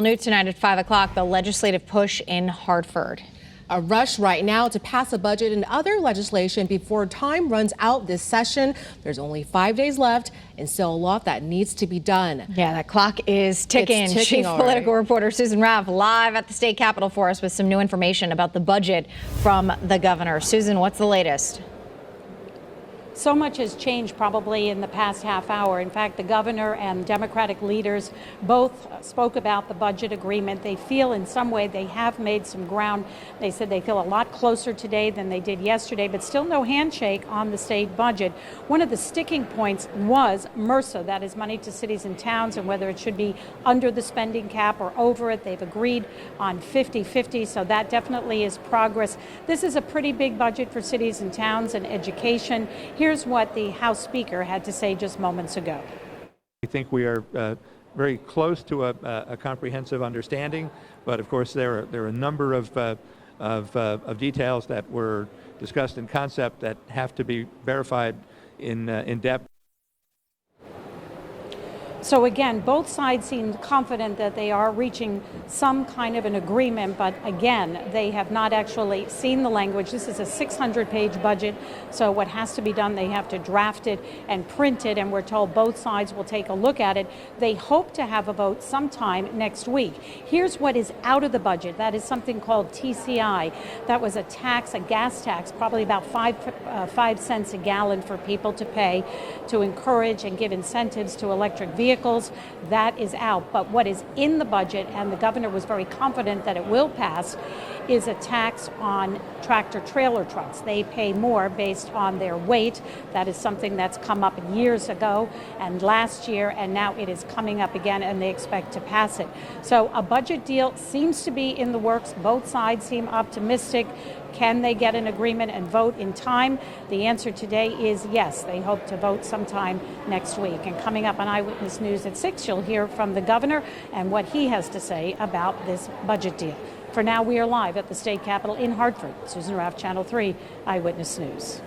New tonight at 5 o'clock, the legislative push in Hartford. A rush right now to pass a budget and other legislation before time runs out this session. There's only 5 days left and still a lot that needs to be done. Yeah, that clock is ticking. It's ticking, Chief political reporter Susan Raff live at the state capitol for us with some new information about the budget from the governor. Susan, what's the latest? So much has changed probably in the past half hour. In fact, the governor and Democratic leaders both spoke about the budget agreement. They feel in some way they have made some ground. They said they feel a lot closer today than they did yesterday, but still no handshake on the state budget. One of the sticking points was MRSA, that is money to cities and towns, and whether it should be under the spending cap or over it. They've agreed on 50-50, so that definitely is progress. This is a pretty big budget for cities and towns and education. Here's what the House Speaker had to say just moments ago. I think we are very close to a comprehensive understanding, but of course there are a number of details that were discussed in concept that have to be verified in depth. So again, both sides seem confident that they are reaching some kind of an agreement, but again, they have not actually seen the language. This is a 600-page budget, so what has to be done, they have to draft it and print it, and we're told both sides will take a look at it. They hope to have a vote sometime next week. Here's what is out of the budget. That is something called TCI. That was a tax, a gas tax, probably about 5 cents a gallon for people to pay to encourage and give incentives to electric vehicles. That is out. But what is in the budget, and the governor was very confident that it will pass, is a tax on tractor trailer trucks. They pay more based on their weight. That is something that's come up years ago and last year, and now it is coming up again, and they expect to pass it. So a budget deal seems to be in the works. Both sides seem optimistic. Can they get an agreement and vote in time? The answer today is yes. They hope to vote sometime next week. And coming up on Eyewitness News at 6, you'll hear from the governor and what he has to say about this budget deal. For now, we are live at the state capitol in Hartford. Susan Raff, Channel 3, Eyewitness News.